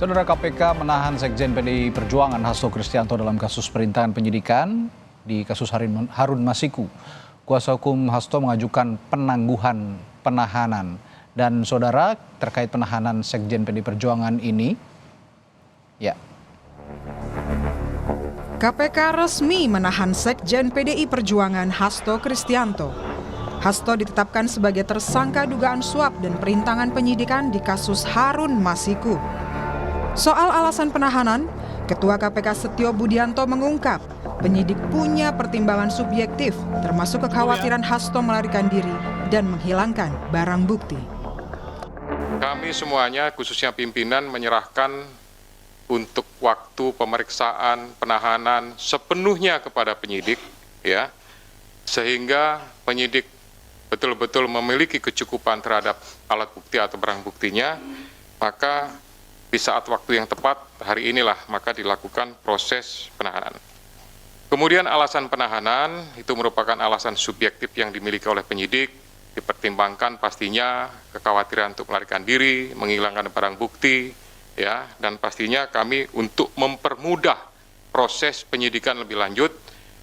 Saudara KPK menahan Sekjen PDI Perjuangan Hasto Kristianto dalam kasus perintangan penyidikan di kasus Harun Masiku. Kuasa hukum Hasto mengajukan penangguhan penahanan. Dan saudara, terkait penahanan Sekjen PDI Perjuangan ini, KPK resmi menahan Sekjen PDI Perjuangan Hasto Kristianto. Hasto ditetapkan sebagai tersangka dugaan suap dan perintangan penyidikan di kasus Harun Masiku. Soal alasan penahanan, Ketua KPK Setio Budianto mengungkap penyidik punya pertimbangan subjektif, termasuk kekhawatiran Hasto melarikan diri dan menghilangkan barang bukti. Kami semuanya, khususnya pimpinan, menyerahkan untuk waktu pemeriksaan penahanan sepenuhnya kepada penyidik, ya, sehingga penyidik betul-betul memiliki kecukupan terhadap alat bukti atau barang buktinya, maka di saat waktu yang tepat, hari inilah maka dilakukan proses penahanan. Kemudian alasan penahanan itu merupakan alasan subjektif yang dimiliki oleh penyidik, dipertimbangkan pastinya kekhawatiran untuk melarikan diri, menghilangkan barang bukti, ya, dan pastinya kami untuk mempermudah proses penyidikan lebih lanjut,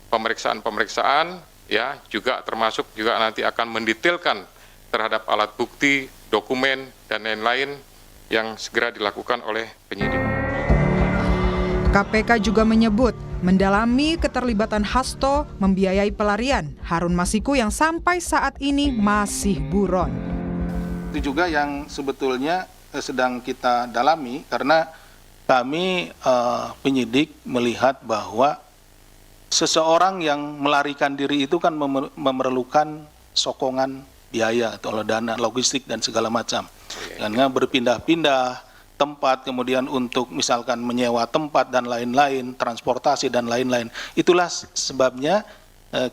pemeriksaan-pemeriksaan, ya, juga termasuk juga nanti akan mendetailkan terhadap alat bukti, dokumen, dan lain-lain yang segera dilakukan oleh penyidik. KPK juga menyebut mendalami keterlibatan Hasto membiayai pelarian Harun Masiku yang sampai saat ini masih buron. Itu juga yang sebetulnya sedang kita dalami karena kami penyidik melihat bahwa seseorang yang melarikan diri itu kan memerlukan sokongan biaya atau dana logistik dan segala macam. Karena berpindah-pindah tempat, kemudian untuk misalkan menyewa tempat dan lain-lain, transportasi dan lain-lain. Itulah sebabnya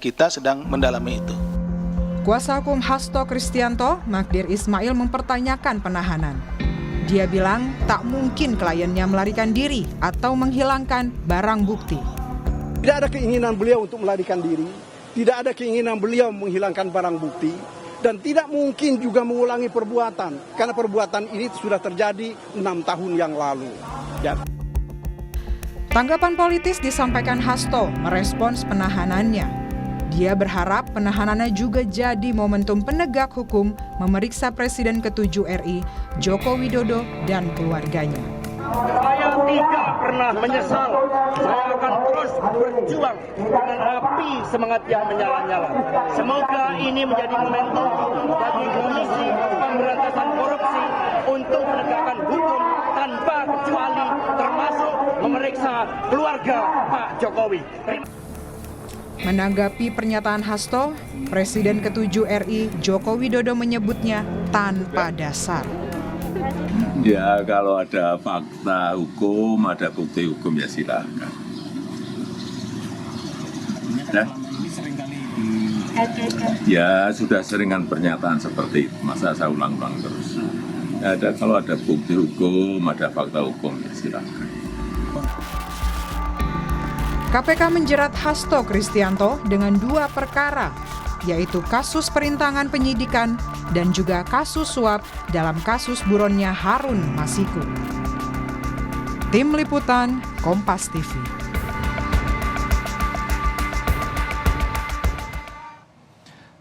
kita sedang mendalami itu. Kuasa hukum Hasto Kristianto, Magdir Ismail, mempertanyakan penahanan. Dia bilang tak mungkin kliennya melarikan diri atau menghilangkan barang bukti. Tidak ada keinginan beliau untuk melarikan diri, tidak ada keinginan beliau menghilangkan barang bukti, dan tidak mungkin juga mengulangi perbuatan, karena perbuatan ini sudah terjadi 6 tahun yang lalu. Ya. Tanggapan politis disampaikan Hasto merespons penahanannya. Dia berharap penahanannya juga jadi momentum penegak hukum memeriksa Presiden ke-7 RI, Joko Widodo dan keluarganya. Saya tidak pernah menyesal. Saya akan terus berjuang dengan api semangat yang menyala-nyala. Semoga ini menjadi momentum bagi Komisi Pemberantasan Korupsi untuk menegakkan hukum tanpa kecuali, termasuk memeriksa keluarga Pak Jokowi. Menanggapi pernyataan Hasto, Presiden ke-7 RI Joko Widodo menyebutnya tanpa dasar. Ya, kalau ada fakta hukum, ada bukti hukum, ya silakan. Ya, sudah seringan pernyataan seperti itu. Masa saya ulang-ulang terus. Ya, kalau ada bukti hukum, ada fakta hukum, ya silakan. KPK menjerat Hasto Kristianto dengan 2 perkara, yaitu kasus perintangan penyidikan dan juga kasus suap dalam kasus buronnya Harun Masiku. Tim Liputan Kompas TV.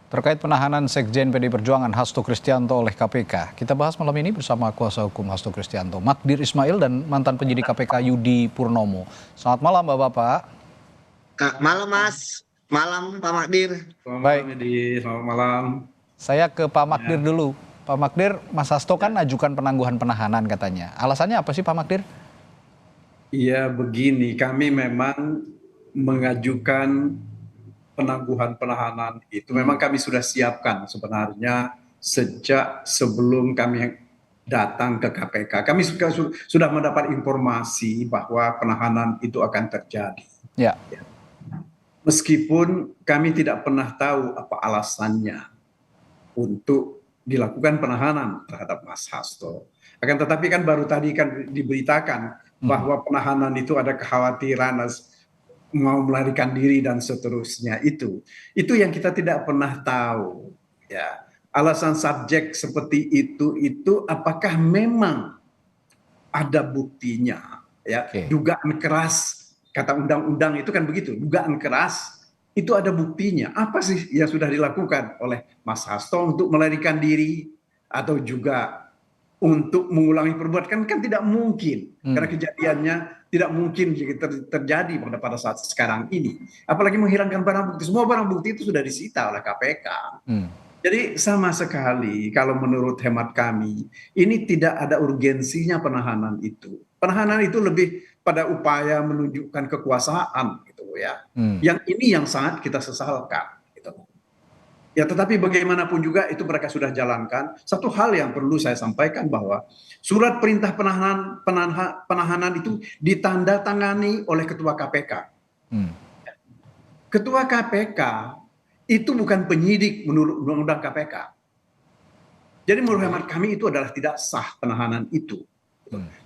terkait penahanan Sekjen PDI Perjuangan Hasto Kristianto oleh KPK. Kita bahas malam ini bersama kuasa hukum Hasto Kristianto, Magdir Ismail, dan mantan penyidik KPK Yudi Purnomo. Selamat malam Bapak-Bapak. Malam Mas, malam Pak Magdir. Baik. Selamat malam. Saya ke Pak Magdir dulu. Pak Magdir, Mas Hasto kan ajukan penangguhan penahanan katanya. Alasannya apa sih Pak Magdir? Iya begini, kami memang mengajukan penangguhan penahanan itu memang kami sudah siapkan sebenarnya sejak sebelum kami datang ke KPK. Kami sudah mendapat informasi bahwa penahanan itu akan terjadi. Ya. Meskipun kami tidak pernah tahu apa alasannya untuk dilakukan penahanan terhadap Mas Hasto. Akan tetapi kan baru tadi kan diberitakan bahwa penahanan itu ada kekhawatiran mau melarikan diri dan seterusnya. Itu yang kita tidak pernah tahu. Ya, alasan subjek seperti itu apakah memang ada buktinya, ya. Oke. Dugaan keras, kata undang-undang itu kan begitu, dugaan keras itu ada buktinya. Apa sih yang sudah dilakukan oleh Mas Hasto untuk melarikan diri atau juga untuk mengulangi perbuatan? Kan tidak mungkin, karena kejadiannya tidak mungkin terjadi pada saat sekarang ini. Apalagi menghilangkan barang bukti, semua barang bukti itu sudah disita oleh KPK. Jadi sama sekali kalau menurut hemat kami, ini tidak ada urgensinya penahanan itu. Penahanan itu lebih pada upaya menunjukkan kekuasaan gitu ya. Yang ini yang sangat kita sesalkan gitu. Ya, tetapi bagaimanapun juga itu mereka sudah jalankan. Satu hal yang perlu saya sampaikan bahwa surat perintah penahanan itu ditandatangani oleh Ketua KPK. Ketua KPK itu bukan penyidik menurut Undang-Undang KPK. Jadi menurut hemat kami itu adalah tidak sah penahanan itu.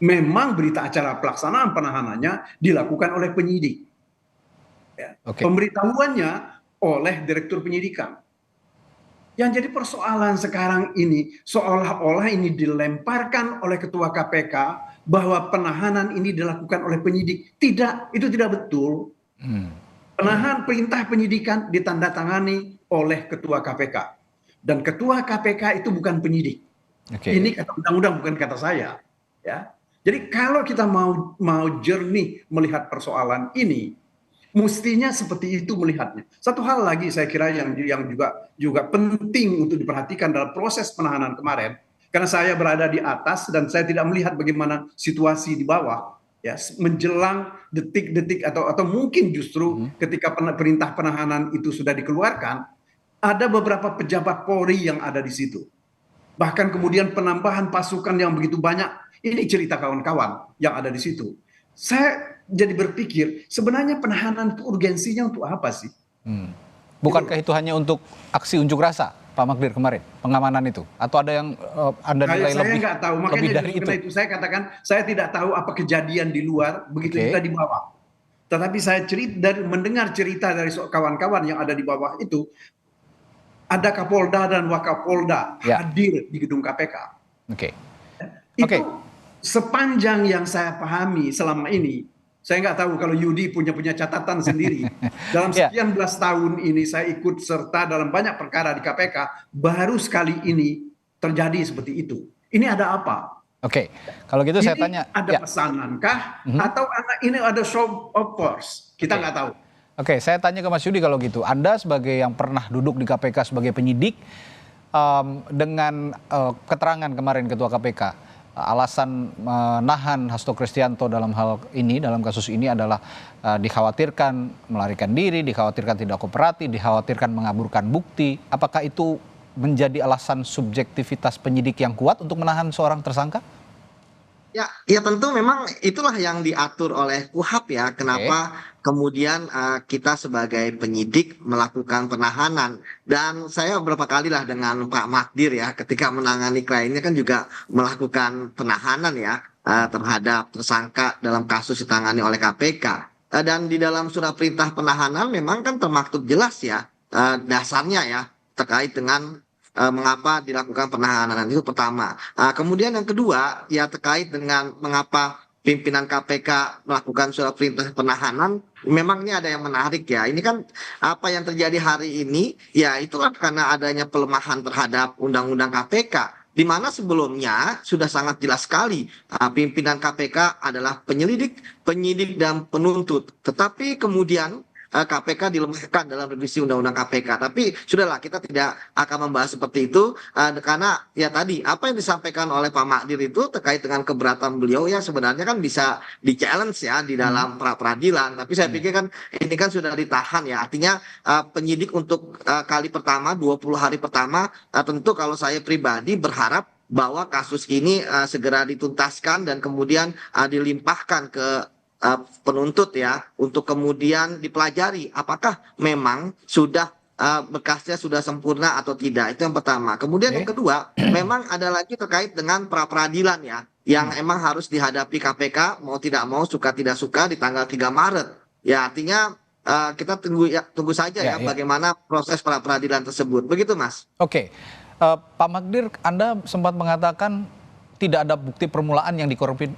Memang berita acara pelaksanaan penahanannya dilakukan oleh penyidik. Ya. Pemberitahuannya oleh Direktur Penyidikan. Yang jadi persoalan sekarang ini, seolah-olah ini dilemparkan oleh Ketua KPK bahwa penahanan ini dilakukan oleh penyidik. Tidak, itu tidak betul. Perintah penyidikan ditandatangani oleh Ketua KPK. Dan Ketua KPK itu bukan penyidik. Ini kata undang-undang, bukan kata saya. Ya. Jadi kalau kita mau jernih melihat persoalan ini, mestinya seperti itu melihatnya. Satu hal lagi saya kira yang juga penting untuk diperhatikan dalam proses penahanan kemarin, karena saya berada di atas dan saya tidak melihat bagaimana situasi di bawah. Ya, menjelang detik-detik atau mungkin justru ketika perintah penahanan itu sudah dikeluarkan, ada beberapa pejabat Polri yang ada di situ. Bahkan kemudian penambahan pasukan yang begitu banyak, ini cerita kawan-kawan yang ada di situ. Saya jadi berpikir, sebenarnya penahanan itu urgensinya untuk apa sih? Bukankah itu hanya untuk aksi unjuk rasa, Pak Magdir kemarin, pengamanan itu? Atau ada yang Anda nilai saya nggak tahu, makanya dari itu? Saya katakan saya tidak tahu apa kejadian di luar, begitu juga di bawah. Tetapi saya mendengar cerita dari kawan-kawan yang ada di bawah itu, ada Kapolda dan Wakapolda hadir di gedung KPK. Itu sepanjang yang saya pahami selama ini, saya nggak tahu kalau Yudi punya catatan sendiri. Dalam sekian belas tahun ini saya ikut serta dalam banyak perkara di KPK, baru sekali ini terjadi seperti itu. Ini ada apa? Kalau gitu saya tanya. Ada pesanankah atau ini ada show of force? Kita nggak tahu. Saya tanya ke Mas Yudi kalau gitu. Anda sebagai yang pernah duduk di KPK sebagai penyidik, dengan keterangan kemarin Ketua KPK, alasan menahan Hasto Kristianto dalam hal ini, dalam kasus ini adalah dikhawatirkan melarikan diri, dikhawatirkan tidak kooperatif, dikhawatirkan mengaburkan bukti. Apakah itu menjadi alasan subjektivitas penyidik yang kuat untuk menahan seorang tersangka? Ya tentu memang itulah yang diatur oleh KUHAP ya. Kenapa kemudian kita sebagai penyidik melakukan penahanan. Dan saya beberapa kali lah dengan Pak Magdir ya, ketika menangani kliennya kan juga melakukan penahanan ya terhadap tersangka dalam kasus ditangani oleh KPK. Dan di dalam surat perintah penahanan memang kan termaktub jelas ya dasarnya ya terkait dengan mengapa dilakukan penahanan, itu pertama. Kemudian yang kedua ya terkait dengan mengapa pimpinan KPK melakukan surat perintah penahanan. Memang ini ada yang menarik ya. Ini kan apa yang terjadi hari ini ya itulah karena adanya pelemahan terhadap undang-undang KPK, di mana sebelumnya sudah sangat jelas sekali pimpinan KPK adalah penyelidik, penyidik dan penuntut. Tetapi kemudian KPK dilemahkan dalam revisi Undang-Undang KPK. Tapi sudahlah, kita tidak akan membahas seperti itu karena ya tadi apa yang disampaikan oleh Pak Magdir itu terkait dengan keberatan beliau ya sebenarnya kan bisa di-challenge ya di dalam pra-peradilan. Tapi saya pikir kan ini kan sudah ditahan ya. Artinya penyidik untuk kali pertama 20 hari pertama tentu kalau saya pribadi berharap bahwa kasus ini segera dituntaskan dan kemudian dilimpahkan ke penuntut ya untuk kemudian dipelajari apakah memang sudah berkasnya sudah sempurna atau tidak. Itu yang pertama. Kemudian yang kedua, memang ada lagi terkait dengan pra-peradilan ya yang emang harus dihadapi KPK mau tidak mau, suka tidak suka di tanggal 3 Maret. Ya artinya kita tunggu saja ya bagaimana proses pra-peradilan tersebut. Begitu Mas. Pak Magdir, Anda sempat mengatakan tidak ada bukti permulaan yang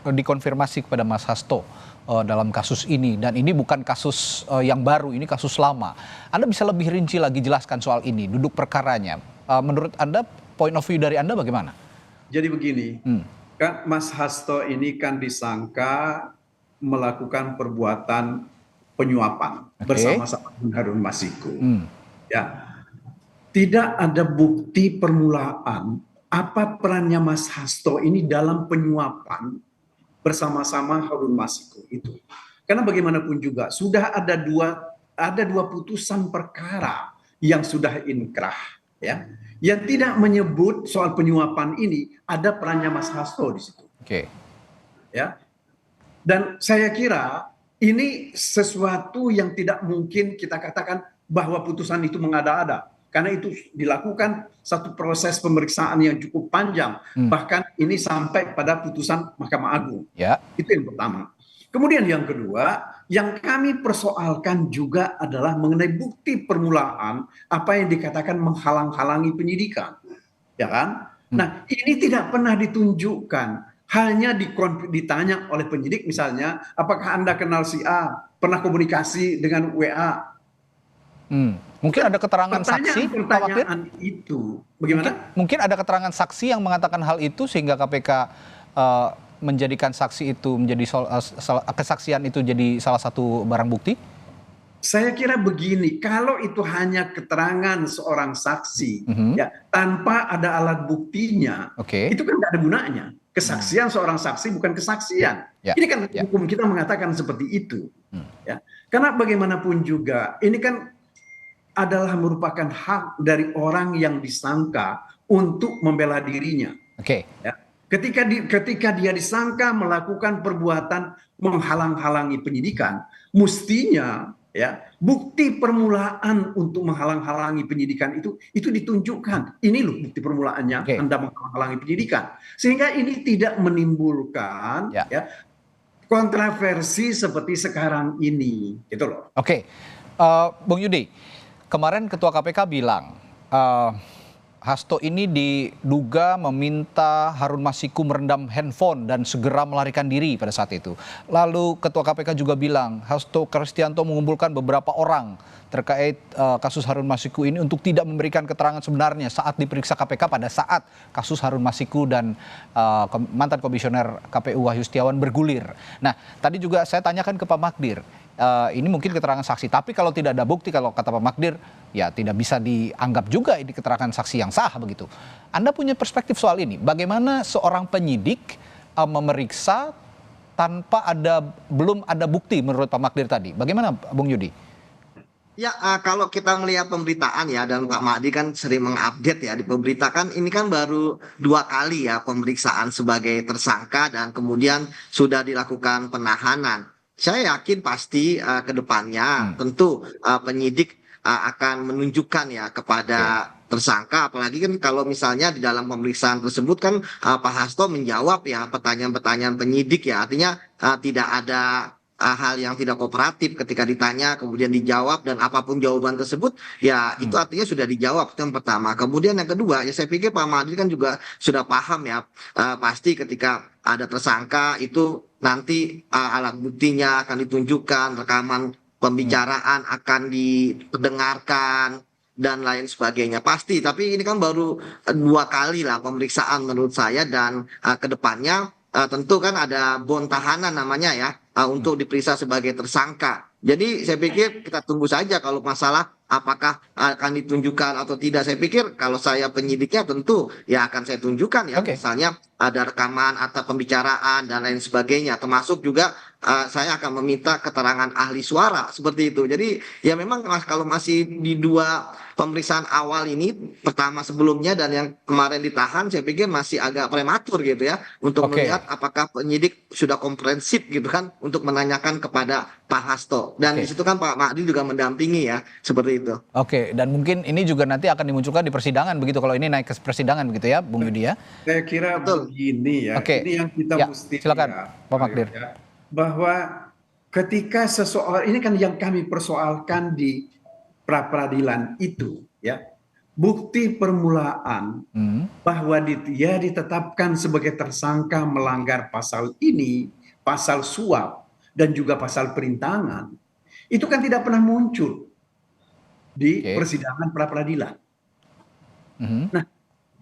dikonfirmasi kepada Mas Hasto dalam kasus ini, dan ini bukan kasus yang baru, ini kasus lama. Anda bisa lebih rinci lagi jelaskan soal ini, duduk perkaranya. Menurut Anda, point of view dari Anda bagaimana? Jadi begini, kan Mas Hasto ini kan disangka melakukan perbuatan penyuapan bersama-sama Harun Masiku. Ya, tidak ada bukti permulaan apa perannya Mas Hasto ini dalam penyuapan bersama-sama Harun Masiku itu. Karena bagaimanapun juga sudah ada dua putusan perkara yang sudah inkrah, ya, yang tidak menyebut soal penyuapan ini ada perannya Mas Hasto di situ. Ya, dan saya kira ini sesuatu yang tidak mungkin kita katakan bahwa putusan itu mengada-ada. Karena itu dilakukan satu proses pemeriksaan yang cukup panjang. Bahkan ini sampai pada putusan Mahkamah Agung. Itu yang pertama. Kemudian yang kedua, yang kami persoalkan juga adalah mengenai bukti permulaan apa yang dikatakan menghalang-halangi penyidikan. Ya kan? Nah, ini tidak pernah ditunjukkan. Hanya ditanya oleh penyidik misalnya, apakah Anda kenal si A? Pernah komunikasi dengan WA? Mungkin ada keterangan saksi, Pak Magdir? Itu bagaimana? Mungkin ada keterangan saksi yang mengatakan hal itu sehingga KPK menjadikan saksi itu menjadi kesaksian itu jadi salah satu barang bukti? Saya kira begini, kalau itu hanya keterangan seorang saksi, ya tanpa ada alat buktinya, itu kan tidak ada gunanya. Kesaksian seorang saksi bukan kesaksian. Ini kan hukum kita mengatakan seperti itu. Ya, karena bagaimanapun juga, ini kan adalah merupakan hak dari orang yang disangka untuk membela dirinya. Ya. Ketika dia disangka melakukan perbuatan menghalang-halangi penyidikan, mestinya ya bukti permulaan untuk menghalang-halangi penyidikan itu ditunjukkan. Ini loh bukti permulaannya, Anda menghalang-halangi penyidikan. Sehingga ini tidak menimbulkan ya kontroversi seperti sekarang ini, gitu loh. Bung Yudi. Kemarin Ketua KPK bilang Hasto ini diduga meminta Harun Masiku merendam handphone dan segera melarikan diri pada saat itu. Lalu Ketua KPK juga bilang Hasto Kristianto mengumpulkan beberapa orang terkait kasus Harun Masiku ini untuk tidak memberikan keterangan sebenarnya saat diperiksa KPK pada saat kasus Harun Masiku dan mantan komisioner KPU Wahyu Setiawan bergulir. Nah, tadi juga saya tanyakan ke Pak Magdir. Ini mungkin keterangan saksi, tapi kalau tidak ada bukti, kalau kata Pak Magdir, ya tidak bisa dianggap juga ini keterangan saksi yang sah begitu. Anda punya perspektif soal ini, bagaimana seorang penyidik memeriksa tanpa belum ada bukti menurut Pak Magdir tadi? Bagaimana Bung Yudi? Ya, kalau kita melihat pemberitaan ya, dan Pak Mahdi kan sering mengupdate ya, di pemberitakan ini kan baru 2 kali ya pemeriksaan sebagai tersangka dan kemudian sudah dilakukan penahanan. Saya yakin pasti ke depannya tentu penyidik akan menunjukkan ya kepada tersangka, apalagi kan kalau misalnya di dalam pemeriksaan tersebut kan Pak Hasto menjawab ya pertanyaan-pertanyaan penyidik ya, artinya tidak ada hal yang tidak kooperatif ketika ditanya kemudian dijawab, dan apapun jawaban tersebut ya itu artinya sudah dijawab. Itu yang pertama. Kemudian yang kedua ya, saya pikir Pak Mahdi kan juga sudah paham ya, pasti ketika ada tersangka itu nanti alat buktinya akan ditunjukkan, rekaman pembicaraan akan didengarkan dan lain sebagainya pasti. Tapi ini kan baru 2 kali lah pemeriksaan menurut saya, dan ke depannya tentu kan ada bond tahanan namanya ya, untuk diperiksa sebagai tersangka. Jadi saya pikir kita tunggu saja kalau masalah apakah akan ditunjukkan atau tidak. Saya pikir kalau saya penyidiknya tentu ya akan saya tunjukkan ya, misalnya ada rekaman atau pembicaraan dan lain sebagainya, termasuk juga saya akan meminta keterangan ahli suara seperti itu. Jadi ya memang kalau masih di 2 pemeriksaan awal ini, pertama sebelumnya dan yang kemarin ditahan, saya pikir masih agak prematur gitu ya untuk melihat apakah penyidik sudah komprehensif gitu kan untuk menanyakan kepada Pak Hasto. Dan di situ kan Pak Mahdi juga mendampingi ya, seperti itu. Dan mungkin ini juga nanti akan dimunculkan di persidangan begitu, kalau ini naik ke persidangan begitu ya, Bung Yudi ya. Saya kira begini ya, ini yang kita mesti silakan lihat, Pak Magdir. Ya, bahwa ketika seseorang, ini kan yang kami persoalkan di pra-peradilan itu ya, bukti permulaan bahwa dia ditetapkan sebagai tersangka melanggar pasal ini, pasal suap dan juga pasal perintangan, itu kan tidak pernah muncul di persidangan pra peradilan. Nah,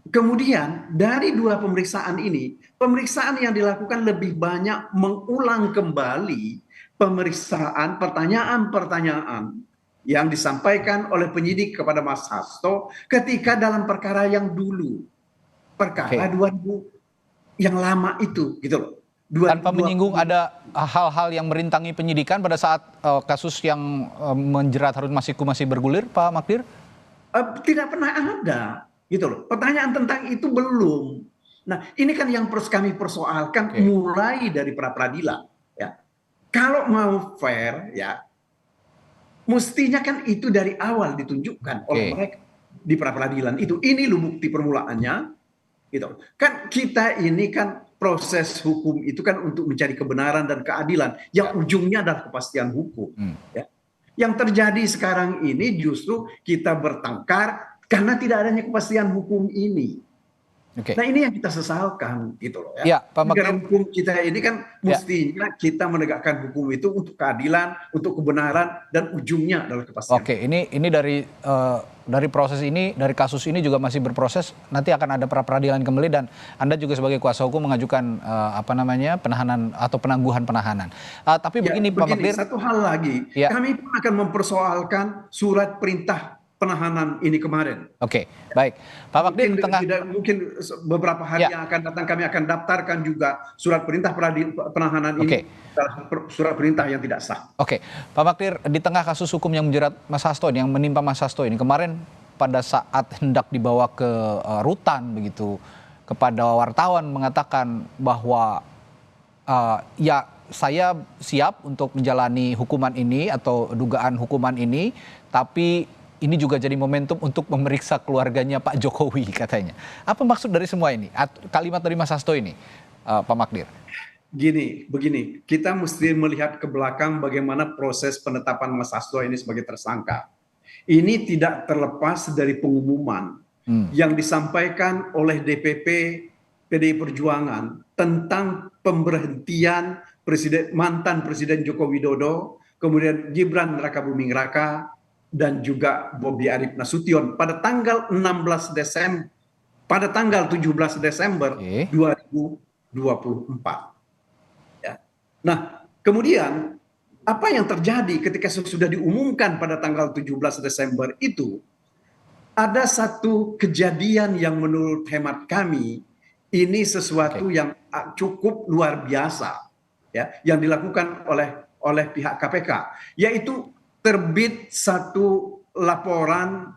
kemudian dari 2 pemeriksaan ini, pemeriksaan yang dilakukan lebih banyak mengulang kembali pemeriksaan pertanyaan-pertanyaan yang disampaikan oleh penyidik kepada Mas Hasto ketika dalam perkara yang dulu, perkara 2000 yang lama itu, gitu loh. Tanpa menyinggung ada hal-hal yang merintangi penyidikan pada saat kasus yang menjerat Harun Masiku masih bergulir, Pak Magdir? Tidak pernah ada, gitu loh. Pertanyaan tentang itu belum. Nah, ini kan yang kami persoalkan mulai dari pra peradilan. Ya. Kalau mau fair, ya, mestinya kan itu dari awal ditunjukkan oleh mereka di pra peradilan itu. Ini loh bukti permulaannya, gitu. Kan kita ini kan proses hukum itu kan untuk mencari kebenaran dan keadilan, yang ujungnya adalah kepastian hukum. Ya. Yang terjadi sekarang ini justru kita bertengkar karena tidak adanya kepastian hukum ini. Nah, ini yang kita sesalkan, gitu loh ya. Negara hukum kita ini kan mestinya kita menegakkan hukum itu untuk keadilan, untuk kebenaran, dan ujungnya adalah kepastian. Ini dari proses ini, dari kasus ini juga masih berproses. Nanti akan ada pra peradilan kembali dan Anda juga sebagai kuasa hukum mengajukan penahanan atau penangguhan penahanan. Tapi begini Pak Magdir, satu hal lagi, kami pun akan mempersoalkan surat perintah penahanan ini kemarin. Baik. Pak Magdir, mungkin beberapa hari yang akan datang kami akan daftarkan juga surat perintah penahanan ini, surat perintah yang tidak sah. Pak Magdir, di tengah kasus hukum yang menjerat Mas Hasto ini, yang menimpa Mas Hasto ini, kemarin pada saat hendak dibawa ke rutan begitu, kepada wartawan mengatakan bahwa ya saya siap untuk menjalani hukuman ini atau dugaan hukuman ini, tapi ini juga jadi momentum untuk memeriksa keluarganya Pak Jokowi katanya. Apa maksud dari semua ini? Kalimat dari Mas Hasto ini, Pak Magdir? Begini, kita mesti melihat ke belakang bagaimana proses penetapan Mas Hasto ini sebagai tersangka. Ini tidak terlepas dari pengumuman yang disampaikan oleh DPP PDI Perjuangan tentang pemberhentian mantan Presiden Joko Widodo, kemudian Gibran Rakabuming Raka, dan juga Bobi Arief Nasution pada tanggal 17 Desember 2024. Ya. Nah, kemudian apa yang terjadi ketika sudah diumumkan pada tanggal 17 Desember itu, ada satu kejadian yang menurut hemat kami ini sesuatu yang cukup luar biasa, ya, yang dilakukan oleh pihak KPK, yaitu terbit satu laporan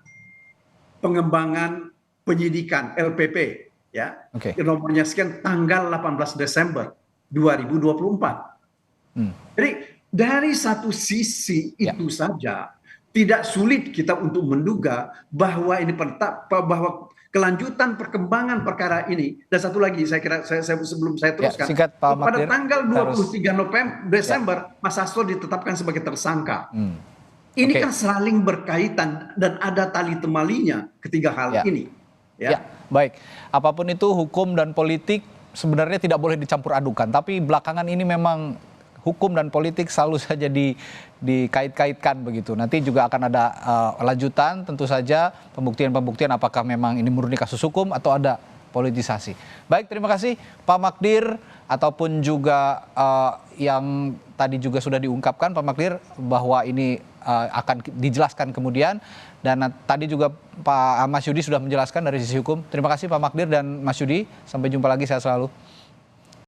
pengembangan penyidikan LPP, ya, nomornya sekian tanggal 18 Desember 2024. Jadi dari satu sisi itu saja tidak sulit kita untuk menduga bahwa ini bahwa kelanjutan perkembangan perkara ini. Dan satu lagi saya kira sebelum saya teruskan, pada tanggal 23 Desember Mas Hasto ditetapkan sebagai tersangka. Ini kan saling berkaitan dan ada tali temalinya ketiga hal ini. Baik. Apapun itu hukum dan politik sebenarnya tidak boleh dicampur adukan. Tapi belakangan ini memang hukum dan politik selalu saja dikait-kaitkan begitu. Nanti juga akan ada lanjutan tentu saja pembuktian-pembuktian apakah memang ini murni kasus hukum atau ada politisasi. Baik, terima kasih Pak Magdir ataupun juga yang tadi juga sudah diungkapkan Pak Magdir bahwa ini akan dijelaskan kemudian, dan tadi juga Pak Mas Yudi sudah menjelaskan dari sisi hukum. Terima kasih Pak Magdir dan Mas Yudi, sampai jumpa lagi, sehat selalu.